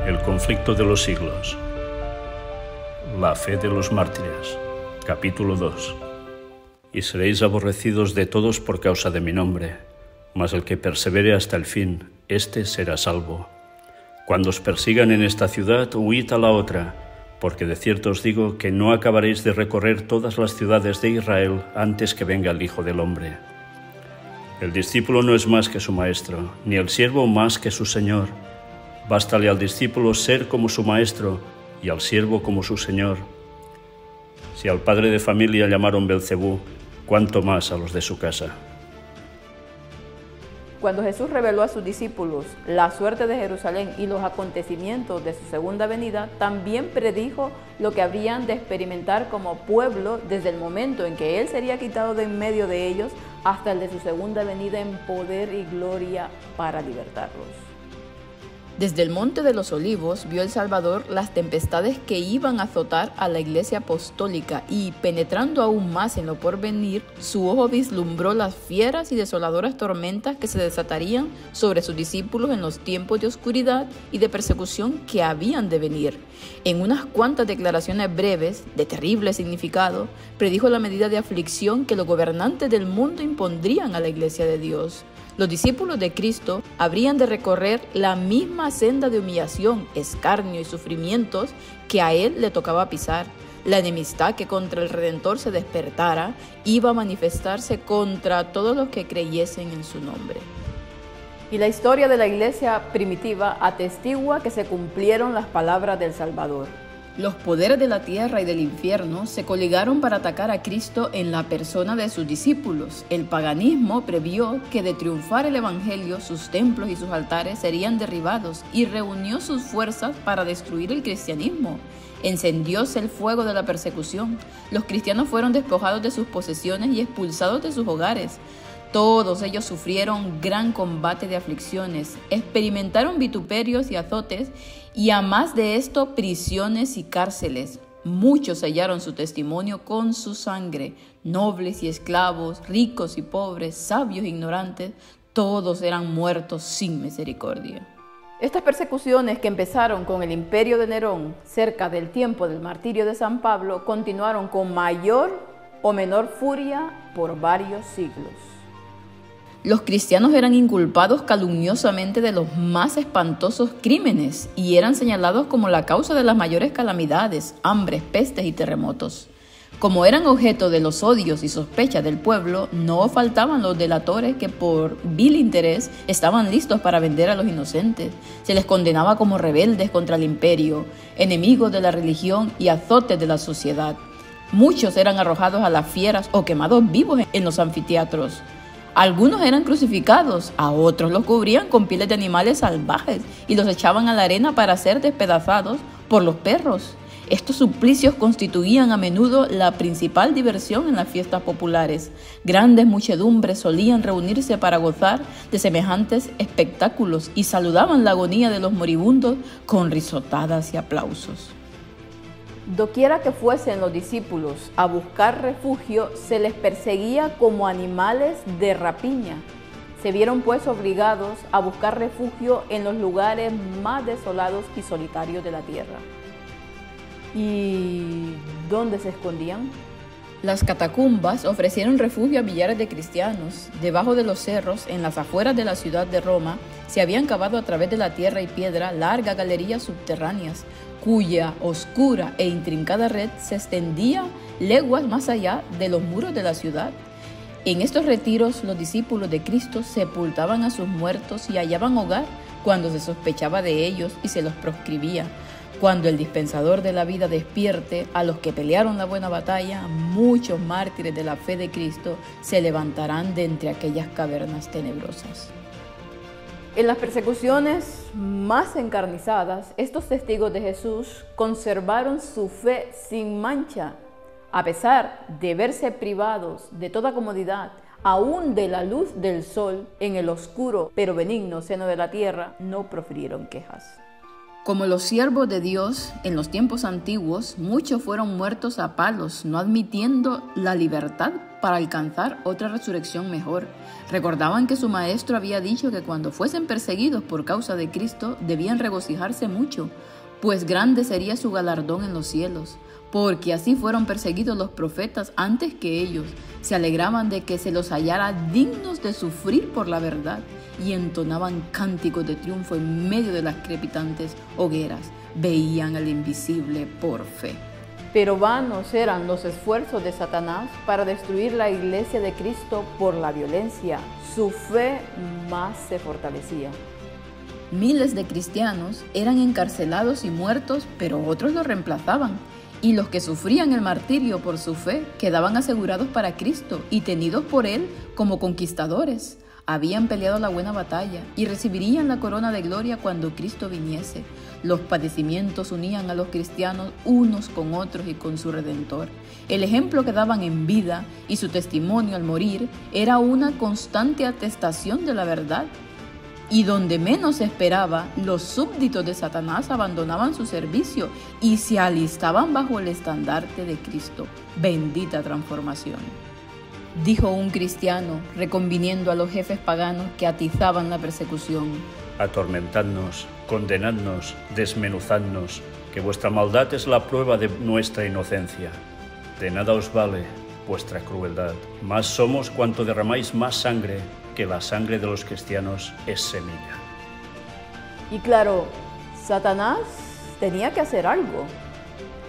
El conflicto de los siglos. La fe de los mártires. Capítulo 2. Y seréis aborrecidos de todos por causa de mi nombre, mas el que persevere hasta el fin, éste será salvo. Cuando os persigan en esta ciudad, huid a la otra, porque de cierto os digo que no acabaréis de recorrer todas las ciudades de Israel antes que venga el Hijo del Hombre. El discípulo no es más que su maestro, ni el siervo más que su señor. Bástale al discípulo ser como su maestro y al siervo como su señor. Si al padre de familia llamaron Belcebú, cuánto más a los de su casa. Cuando Jesús reveló a sus discípulos la suerte de Jerusalén y los acontecimientos de su segunda venida, también predijo lo que habrían de experimentar como pueblo desde el momento en que Él sería quitado de en medio de ellos hasta el de su segunda venida en poder y gloria para libertarlos. Desde el Monte de los Olivos vio el Salvador las tempestades que iban a azotar a la Iglesia Apostólica y, penetrando aún más en lo porvenir, su ojo vislumbró las fieras y desoladoras tormentas que se desatarían sobre sus discípulos en los tiempos de oscuridad y de persecución que habían de venir. En unas cuantas declaraciones breves, de terrible significado, predijo la medida de aflicción que los gobernantes del mundo impondrían a la Iglesia de Dios. Los discípulos de Cristo habrían de recorrer la misma senda de humillación, escarnio y sufrimientos que a Él le tocaba pisar. La enemistad que contra el Redentor se despertara iba a manifestarse contra todos los que creyesen en su nombre. Y la historia de la iglesia primitiva atestigua que se cumplieron las palabras del Salvador. Los poderes de la tierra y del infierno se coligaron para atacar a Cristo en la persona de sus discípulos. El paganismo previó que de triunfar el evangelio, sus templos y sus altares serían derribados y reunió sus fuerzas para destruir el cristianismo. Encendióse el fuego de la persecución. Los cristianos fueron despojados de sus posesiones y expulsados de sus hogares. Todos ellos sufrieron gran combate de aflicciones, experimentaron vituperios y azotes, y a más de esto, prisiones y cárceles. Muchos sellaron su testimonio con su sangre, nobles y esclavos, ricos y pobres, sabios e ignorantes, todos eran muertos sin misericordia. Estas persecuciones que empezaron con el imperio de Nerón, cerca del tiempo del martirio de San Pablo, continuaron con mayor o menor furia por varios siglos. Los cristianos eran inculpados calumniosamente de los más espantosos crímenes y eran señalados como la causa de las mayores calamidades, hambres, pestes y terremotos. Como eran objeto de los odios y sospechas del pueblo, no faltaban los delatores que por vil interés estaban listos para vender a los inocentes. Se les condenaba como rebeldes contra el imperio, enemigos de la religión y azotes de la sociedad. Muchos eran arrojados a las fieras o quemados vivos en los anfiteatros. Algunos eran crucificados, a otros los cubrían con pieles de animales salvajes y los echaban a la arena para ser despedazados por los perros. Estos suplicios constituían a menudo la principal diversión en las fiestas populares. Grandes muchedumbres solían reunirse para gozar de semejantes espectáculos y saludaban la agonía de los moribundos con risotadas y aplausos. Doquiera que fuesen los discípulos a buscar refugio, se les perseguía como animales de rapiña. Se vieron pues obligados a buscar refugio en los lugares más desolados y solitarios de la tierra. ¿Y dónde se escondían? Las catacumbas ofrecieron refugio a millares de cristianos. Debajo de los cerros, en las afueras de la ciudad de Roma, se habían cavado a través de la tierra y piedra largas galerías subterráneas, cuya oscura e intrincada red se extendía leguas más allá de los muros de la ciudad. En estos retiros, los discípulos de Cristo sepultaban a sus muertos y hallaban hogar cuando se sospechaba de ellos y se los proscribía. Cuando el dispensador de la vida despierte a los que pelearon la buena batalla, muchos mártires de la fe de Cristo se levantarán de entre aquellas cavernas tenebrosas. En las persecuciones más encarnizadas, estos testigos de Jesús conservaron su fe sin mancha, a pesar de verse privados de toda comodidad, aún de la luz del sol, en el oscuro pero benigno seno de la tierra, no profirieron quejas. Como los siervos de Dios en los tiempos antiguos, muchos fueron muertos a palos, no admitiendo la libertad para alcanzar otra resurrección mejor. Recordaban que su maestro había dicho que cuando fuesen perseguidos por causa de Cristo, debían regocijarse mucho, pues grande sería su galardón en los cielos. Porque así fueron perseguidos los profetas antes que ellos. Se alegraban de que se los hallara dignos de sufrir por la verdad y entonaban cánticos de triunfo en medio de las crepitantes hogueras. Veían al invisible por fe. Pero vanos eran los esfuerzos de Satanás para destruir la iglesia de Cristo por la violencia. Su fe más se fortalecía. Miles de cristianos eran encarcelados y muertos, pero otros los reemplazaban. Y los que sufrían el martirio por su fe quedaban asegurados para Cristo y tenidos por Él como conquistadores. Habían peleado la buena batalla y recibirían la corona de gloria cuando Cristo viniese. Los padecimientos unían a los cristianos unos con otros y con su Redentor. El ejemplo que daban en vida y su testimonio al morir era una constante atestación de la verdad. Y donde menos se esperaba, los súbditos de Satanás abandonaban su servicio y se alistaban bajo el estandarte de Cristo. Bendita transformación. Dijo un cristiano, reconviniendo a los jefes paganos que atizaban la persecución: atormentadnos, condenadnos, desmenuzadnos, que vuestra maldad es la prueba de nuestra inocencia. De nada os vale vuestra crueldad. Más somos cuanto derramáis más sangre, que la sangre de los cristianos es semilla. Y claro, Satanás tenía que hacer algo.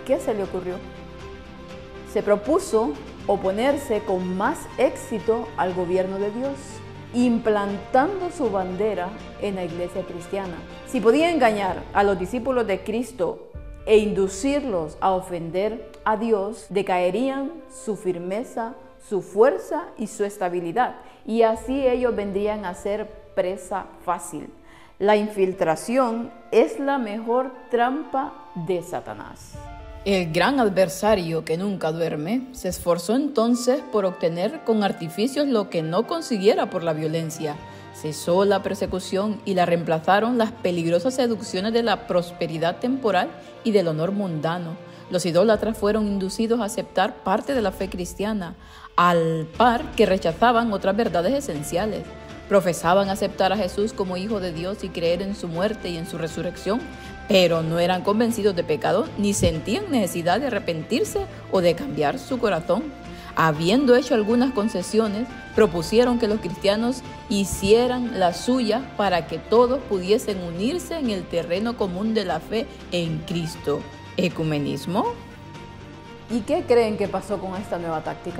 ¿Qué se le ocurrió? Se propuso oponerse con más éxito al gobierno de Dios, implantando su bandera en la iglesia cristiana. Si podía engañar a los discípulos de Cristo e inducirlos a ofender a Dios, decaerían su firmeza, su fuerza y su estabilidad, y así ellos vendrían a ser presa fácil. La infiltración es la mejor trampa de Satanás. El gran adversario que nunca duerme se esforzó entonces por obtener con artificios lo que no consiguiera por la violencia. Cesó la persecución y la reemplazaron las peligrosas seducciones de la prosperidad temporal y del honor mundano. Los idólatras fueron inducidos a aceptar parte de la fe cristiana, al par que rechazaban otras verdades esenciales. Profesaban aceptar a Jesús como Hijo de Dios y creer en su muerte y en su resurrección, pero no eran convencidos de pecado ni sentían necesidad de arrepentirse o de cambiar su corazón. Habiendo hecho algunas concesiones, propusieron que los cristianos hicieran las suyas para que todos pudiesen unirse en el terreno común de la fe en Cristo. ¿Ecumenismo? ¿Y qué creen que pasó con esta nueva táctica?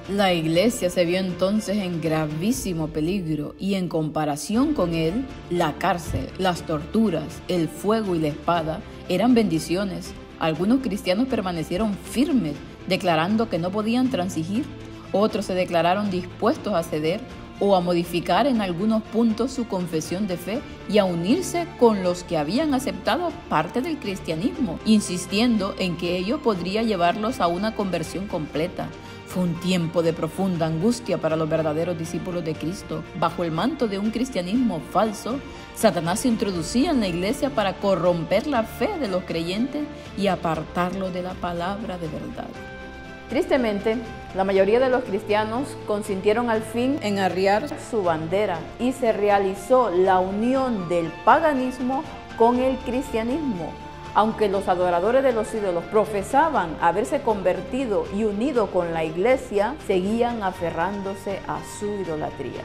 La iglesia se vio entonces en gravísimo peligro y en comparación con él, la cárcel, las torturas, el fuego y la espada eran bendiciones. Algunos cristianos permanecieron firmes, declarando que no podían transigir. Otros se declararon dispuestos a ceder o a modificar en algunos puntos su confesión de fe y a unirse con los que habían aceptado parte del cristianismo, insistiendo en que ello podría llevarlos a una conversión completa. Fue un tiempo de profunda angustia para los verdaderos discípulos de Cristo. Bajo el manto de un cristianismo falso, Satanás se introducía en la iglesia para corromper la fe de los creyentes y apartarlos de la palabra de verdad. Tristemente, la mayoría de los cristianos consintieron al fin en arriar su bandera y se realizó la unión del paganismo con el cristianismo. Aunque los adoradores de los ídolos profesaban haberse convertido y unido con la iglesia, seguían aferrándose a su idolatría.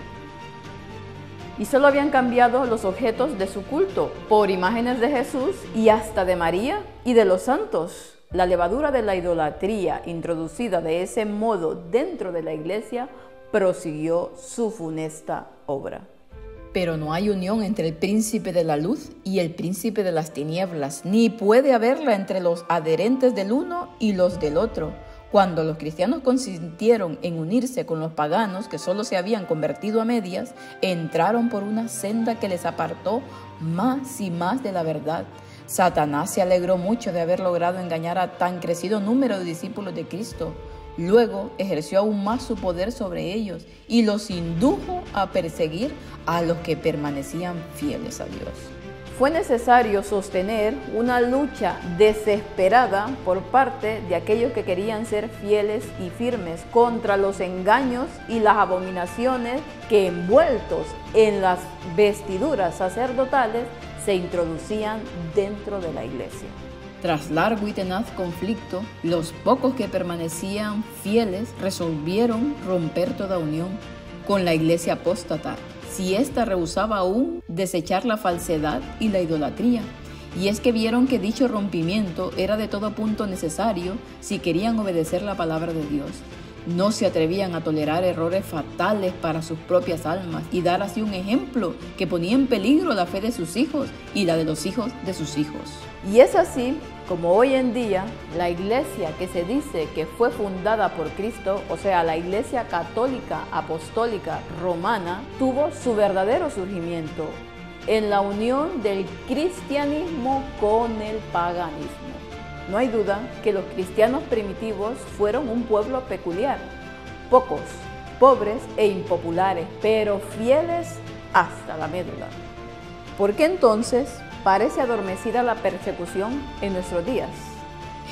Y solo habían cambiado los objetos de su culto por imágenes de Jesús y hasta de María y de los santos. La levadura de la idolatría introducida de ese modo dentro de la iglesia prosiguió su funesta obra. Pero no hay unión entre el príncipe de la luz y el príncipe de las tinieblas, ni puede haberla entre los adherentes del uno y los del otro. Cuando los cristianos consintieron en unirse con los paganos que solo se habían convertido a medias, entraron por una senda que les apartó más y más de la verdad. Satanás se alegró mucho de haber logrado engañar a tan crecido número de discípulos de Cristo. Luego ejerció aún más su poder sobre ellos y los indujo a perseguir a los que permanecían fieles a Dios. fue necesario sostener una lucha desesperada por parte de aquellos que querían ser fieles y firmes contra los engaños y las abominaciones que, envueltos en las vestiduras sacerdotales, se introducían dentro de la iglesia. Tras largo y tenaz conflicto, los pocos que permanecían fieles resolvieron romper toda unión con la iglesia apóstata, si ésta rehusaba aún desechar la falsedad y la idolatría. Y es que vieron que dicho rompimiento era de todo punto necesario si querían obedecer la palabra de Dios. No se atrevían a tolerar errores fatales para sus propias almas y dar así un ejemplo que ponía en peligro la fe de sus hijos y la de los hijos de sus hijos. Y es así como hoy en día la iglesia que se dice que fue fundada por Cristo, o sea, la iglesia católica, apostólica, romana, tuvo su verdadero surgimiento en la unión del cristianismo con el paganismo. No hay duda que los cristianos primitivos fueron un pueblo peculiar, pocos, pobres e impopulares, pero fieles hasta la médula. ¿Por qué entonces parece adormecida la persecución en nuestros días?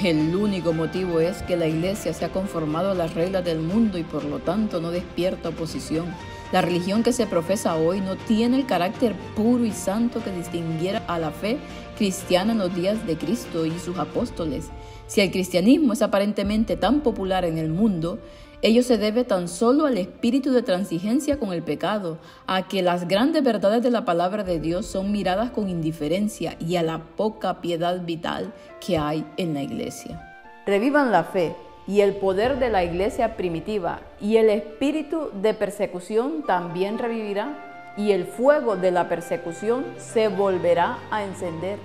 El único motivo es que la iglesia se ha conformado a las reglas del mundo y por lo tanto no despierta oposición. La religión que se profesa hoy no tiene el carácter puro y santo que distinguiera a la fe cristiana en los días de Cristo y sus apóstoles. Si el cristianismo es aparentemente tan popular en el mundo, ello se debe tan solo al espíritu de transigencia con el pecado, a que las grandes verdades de la palabra de Dios son miradas con indiferencia y a la poca piedad vital que hay en la iglesia. Revivan la fe y el poder de la iglesia primitiva, y el espíritu de persecución también revivirá, y el fuego de la persecución se volverá a encender,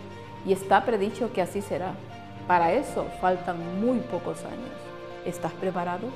y está predicho que así será. Para eso faltan muy pocos años. ¿Estás preparado?